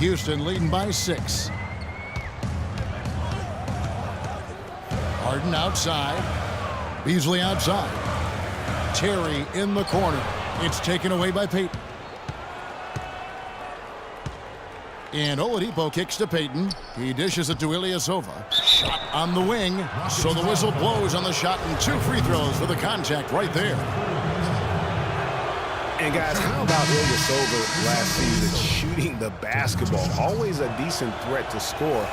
Houston leading by 6. Harden outside. Beasley outside. Terry in the corner. It's taken away by Payton. And Oladipo kicks to Payton. He dishes it to Ilyasova. Shot on the wing. So the whistle blows on the shot, and 2 free throws for the contact right there. And guys, how about Ilyasova last season shooting the basketball? Always a decent threat to score.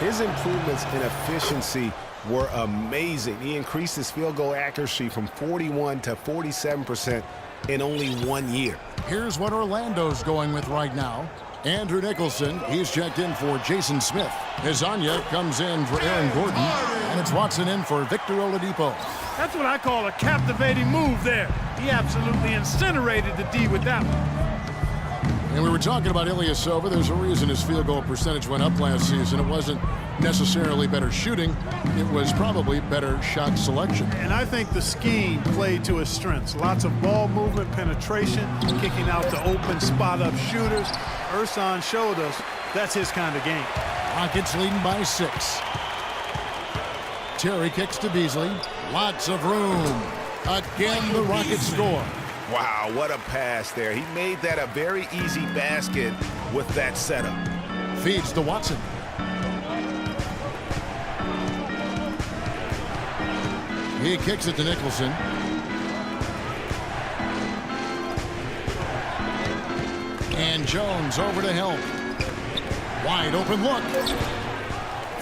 His improvements in efficiency were amazing. He increased his field goal accuracy from 41 to 47% in only 1 year. Here's what Orlando's going with right now. Andrew Nicholson, he's checked in for Jason Smith. Hezonja comes in for Aaron Gordon, and it's Watson in for Victor Oladipo. That's what I call a captivating move there. He absolutely incinerated the D with that one. And we were talking about Ilyasova. There's a reason his field goal percentage went up last season. It wasn't necessarily better shooting. It was probably better shot selection. And I think the scheme played to his strengths. Lots of ball movement, penetration, kicking out to open spot-up shooters. Ersan showed us that's his kind of game. Rockets leading by 6. Terry kicks to Beasley. Lots of room. Again, the Rockets score. Wow, what a pass there. He made that a very easy basket with that setup. Feeds to Watson. He kicks it to Nicholson. And Jones over to help. Wide open look.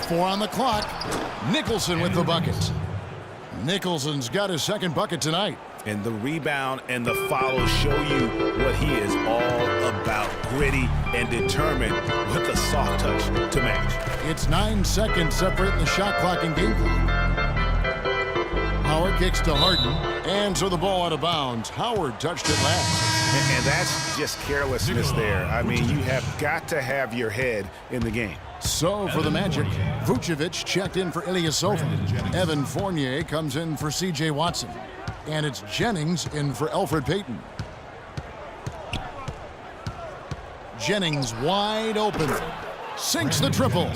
4 on the clock. Nicholson with the bucket. Nicholson's got his second bucket tonight. And the rebound and the follow show you what he is all about. Gritty and determined with the soft touch to match. It's 9 seconds separating the shot clock and game clock. Howard kicks to Harden. And so the ball out of bounds. Howard touched it last. And that's just carelessness there. I mean, you have got to have your head in the game. So for the Magic, Vucevic checked in for Ilyasova. Evan Fournier comes in for C.J. Watson. And it's Jennings in for Elfrid Payton. Jennings wide open. Sinks the triple.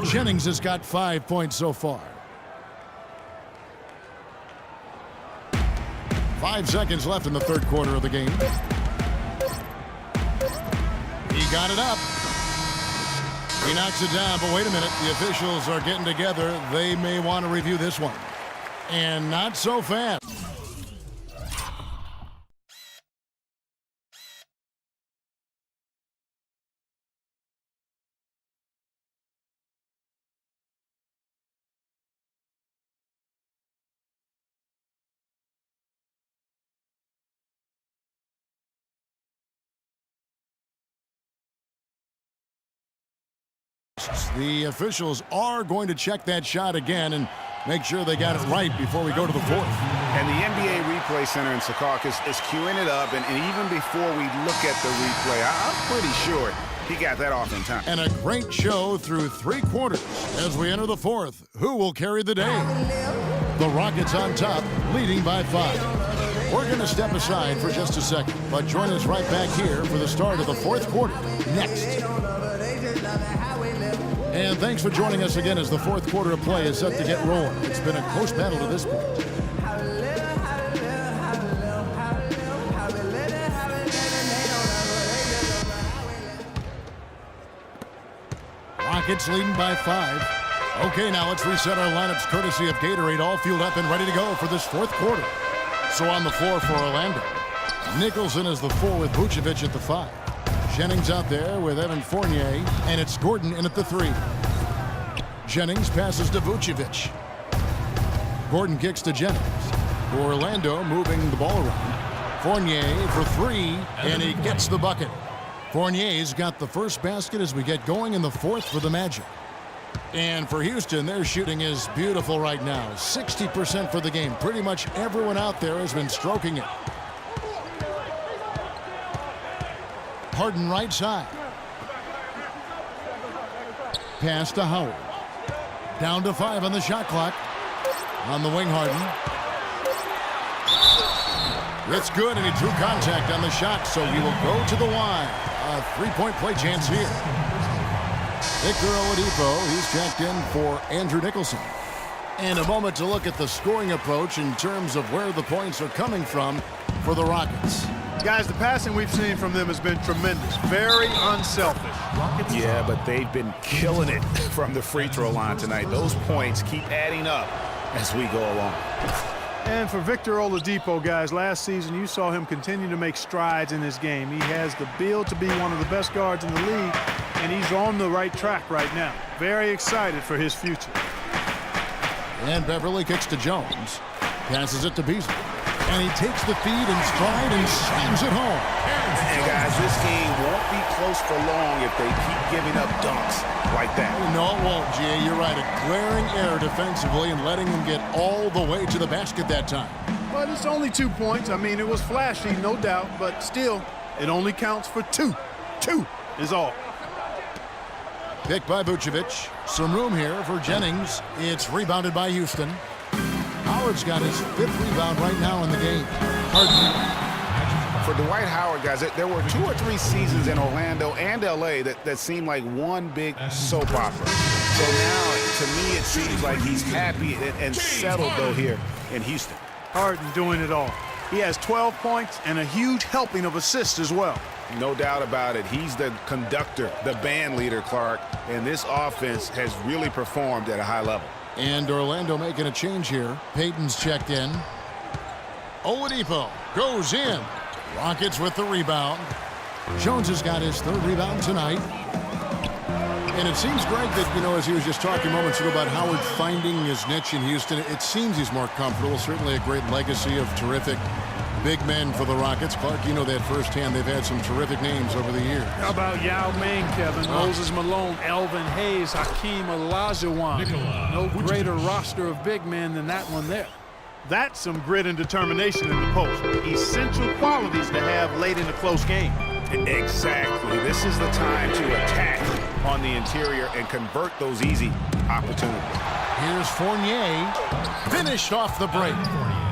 Jennings has got 5 points so far. 5 seconds left in the third quarter of the game. He got it up. He knocks it down, but wait a minute. The officials are getting together. They may want to review this one. And not so fast. The officials are going to check that shot again and make sure they got it right before we go to the fourth. And the NBA Replay Center in Secaucus is queuing it up, and even before we look at the replay, I'm pretty sure he got that off in time. And a great show through 3 quarters. As we enter the fourth, who will carry the day? The Rockets on top, leading by 5. We're going to step aside for just a second, but join us right back here for the start of the fourth quarter next. And thanks for joining us again as the fourth quarter of play is set to get rolling. It's been a close battle to this point. Rockets leading by 5. Okay, now let's reset our lineups courtesy of Gatorade, all fueled up and ready to go for this fourth quarter. So on the floor for Orlando, Nicholson is the 4 with Vucevic at the 5. Jennings out there with Evan Fournier, and it's Gordon in at the 3. Jennings passes to Vucevic. Gordon kicks to Jennings. Orlando moving the ball around. Fournier for 3, and he gets the bucket. Fournier's got the first basket as we get going in the fourth for the Magic. And for Houston, their shooting is beautiful right now. 60% for the game. Pretty much everyone out there has been stroking it. Harden right side. Pass to Howard. Down to 5 on the shot clock. On the wing, Harden. It's good, and he drew contact on the shot, so he will go to the line. a three-point play chance here. Victor Oladipo, he's checked in for Andrew Nicholson. And a moment to look at the scoring approach in terms of where the points are coming from for the Rockets. Guys, the passing we've seen from them has been tremendous. Very unselfish. Yeah, but they've been killing it from the free throw line tonight. Those points keep adding up as we go along. And for Victor Oladipo, guys, last season you saw him continue to make strides in his game. He has the build to be one of the best guards in the league, and he's on the right track right now. Very excited for his future. And Beverly kicks to Jones. Passes it to Beasley. And he takes the feed in stride and slams it home. And guys, this game won't be close for long if they keep giving up dunks like that. No, it won't, G.A. You're right. A glaring error defensively and letting them get all the way to the basket that time. But it's only 2 points. I mean, it was flashy, no doubt, but still, it only counts for 2. 2 is all. Picked by Vucevic. Some room here for Jennings. It's rebounded by Houston. Howard's got his 5th rebound right now in the game. For Dwight Howard, guys, there were 2 or 3 seasons in Orlando and L.A. that seemed like one big soap opera. So now, to me, it seems like he's happy and settled, though, here in Houston. Harden doing it all. He has 12 points and a huge helping of assists as well. No doubt about it. He's the conductor, the band leader, Clark, and this offense has really performed at a high level. And Orlando making a change here. Payton's checked in. Oladipo goes in. Rockets with the rebound. Jones has got his 3rd rebound tonight. And it seems, Greg, that, as he was just talking moments ago about Howard finding his niche in Houston, it seems he's more comfortable. Certainly a great legacy of terrific big men for the Rockets. Clark, you know that firsthand. They've had some terrific names over the years. How about Yao Ming, Kevin? Moses Malone, Elvin Hayes, Hakeem Olajuwon. No greater roster of big men than that one there. That's some grit and determination in the post. Essential qualities to have late in a close game. Exactly. This is the time to attack on the interior and convert those easy opportunities. Here's Fournier. Finished off the break.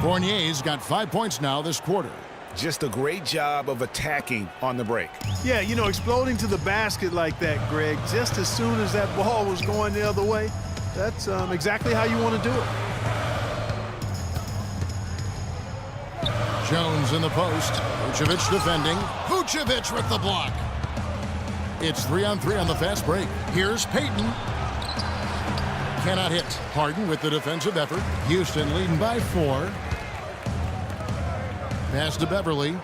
Fournier's got 5 points now this quarter. Just a great job of attacking on the break. Yeah, exploding to the basket like that, Greg, just as soon as that ball was going the other way, that's exactly how you want to do it. Jones in the post. Vucevic defending. Vucevic with the block. It's 3-on-3 on the fast break. Here's Payton. Cannot hit. Harden with the defensive effort. Houston leading by 4. Pass to Beverly.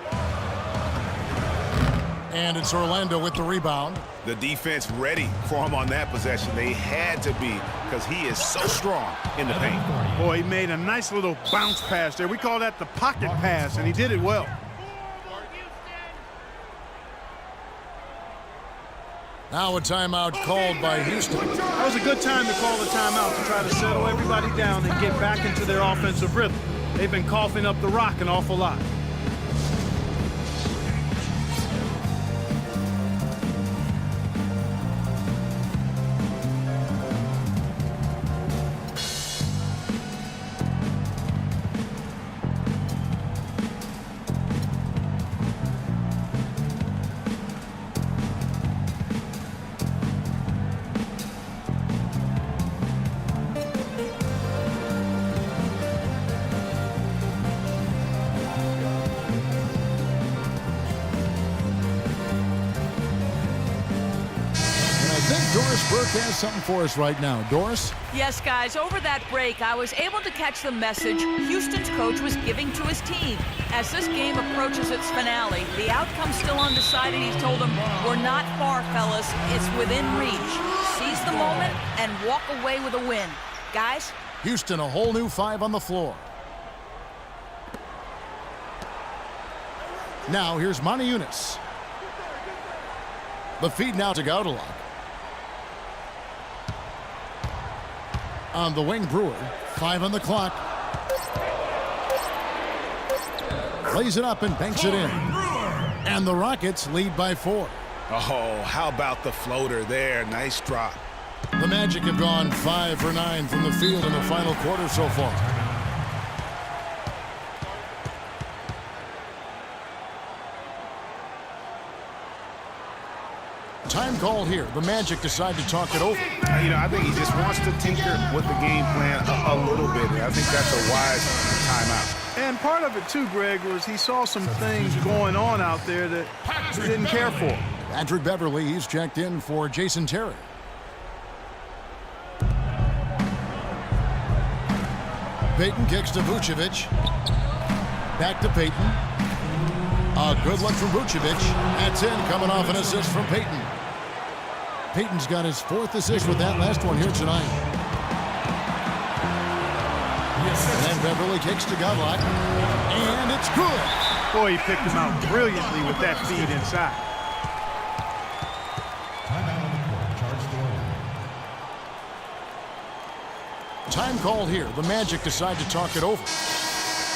And it's Orlando with the rebound. The defense ready for him on that possession. They had to be, because he is so strong in the paint. Boy, he made a nice little bounce pass there. We call that the pocket pass, and he did it well. Now a timeout called by Houston. That was a good time to call the timeout to try to settle everybody down and get back into their offensive rhythm. They've been coughing up the rock an awful lot. Doris Burke has something for us right now. Doris? Yes, guys, over that break, I was able to catch the message Houston's coach was giving to his team. As this game approaches its finale, the outcome's still undecided. He told them, we're not far, fellas. It's within reach. Seize the moment and walk away with a win. Guys? Houston, a whole new 5 on the floor. Now, here's Monty Eunice. The feed now to Gaudelog. On the wing, Brewer. 5 on the clock. Lays it up and banks it in. And the Rockets lead by 4. Oh, how about the floater there? Nice drop. The Magic have gone 5 for 9 from the field in the final quarter so far. Time called here. The Magic decide to talk it over. I think he just wants to tinker with the game plan a little bit. And I think that's a wise timeout. And part of it, too, Greg, was he saw some things going on out there that he didn't care for. Patrick Beverly, he's checked in for Jason Terry. Payton kicks to Vucevic. Back to Payton. A good look from Vucevic. That's in, coming off an assist from Payton. Payton's got his 4th assist with that last one here tonight. And then Beverly kicks to Godlock. And it's good. Boy, he picked him out brilliantly with that feed inside. Time called here. The Magic decide to talk it over.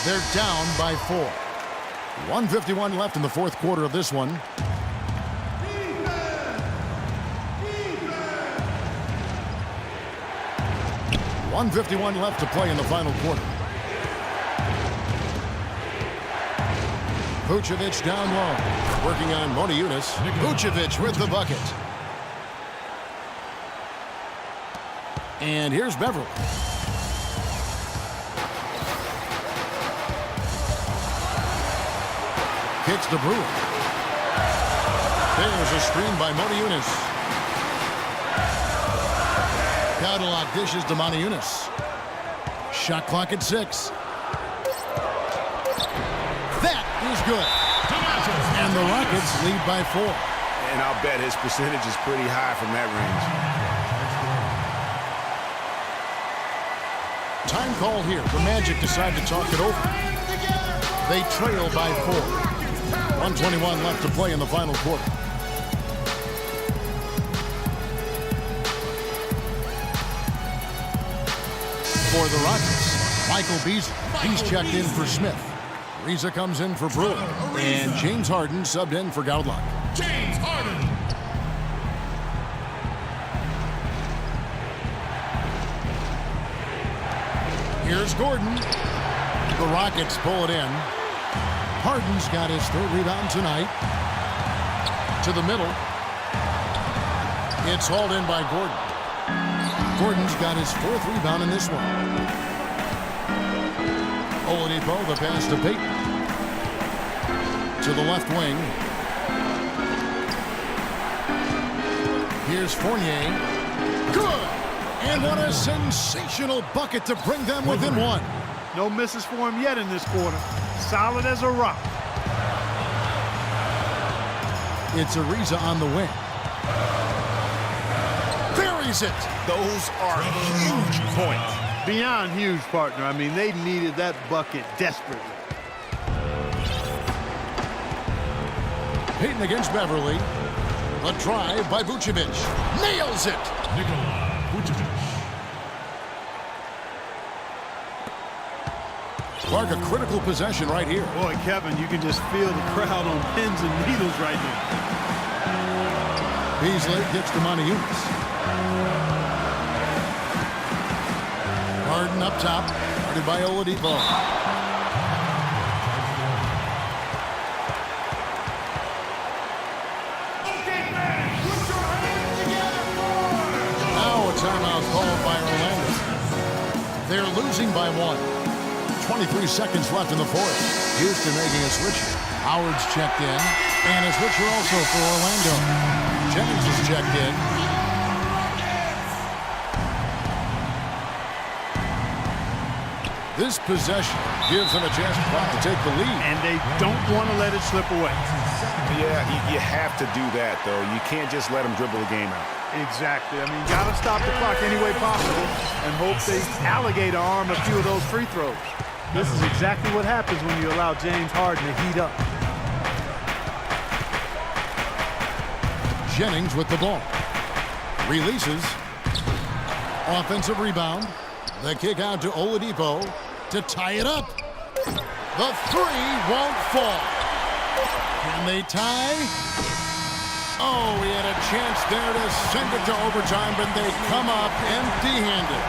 They're down by 4. 1:51 left in the 4th quarter of this one. .151 left to play in the final quarter. Vucevic down low. Working on Motiejunas. Vucevic with the bucket. And here's Beverly. Kicks to Brewer. There's a screen by Motiejunas. Godlock dishes to Motiejunas. Shot clock at 6. That is good. And the Rockets lead by 4. And I'll bet his percentage is pretty high from that range. Time called here. The Magic decide to talk it over. They trail by 4. 1:21 left to play in the final quarter. For the Rockets, Michael Beasley. He's checked in for Smith. Reza comes in for Brewer. And James Harden subbed in for Godlock. James Harden. Here's Gordon. The Rockets pull it in. Harden's got his 3rd rebound tonight. To the middle. It's hauled in by Gordon. Gordon's got his 4th rebound in this one. Oladipo, the pass to Payton. To the left wing. Here's Fournier. Good! And what a sensational bucket to bring them within 1. No misses for him yet in this quarter. Solid as a rock. It's Ariza on the wing. Buries it. Those are huge points. Beyond huge, partner. I mean, they needed that bucket desperately. Payton against Beverly. A drive by Vucevic. Nails it. Nikola Vucevic. Clark, a critical possession right here. Boy, Kevin, you can just feel the crowd on pins and needles right now. Beasley gets to Motiejunas. Harden up top. Guarded by Oladipo. Now a timeout called by Orlando. They're losing by 1. 23 seconds left in the 4th. Houston making a switch. Howard's checked in. And a switcher also for Orlando. Jennings is checked in. This possession gives them a chance to take the lead. And they don't want to let it slip away. Yeah, you have to do that, though. You can't just let them dribble the game out. Exactly. I mean, you got to stop the clock any way possible and hope they alligator arm a few of those free throws. This is exactly what happens when you allow James Harden to heat up. Jennings with the ball. Releases. Offensive rebound. The kick out to Oladipo to tie it up. The 3 won't fall. Can they tie? Oh, he had a chance there to send it to overtime, but they come up empty-handed.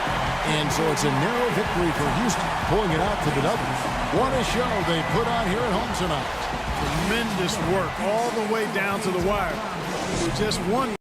And so it's a narrow victory for Houston, pulling it out for the W. What a show they put on here at home tonight. Tremendous work all the way down to the wire. With just one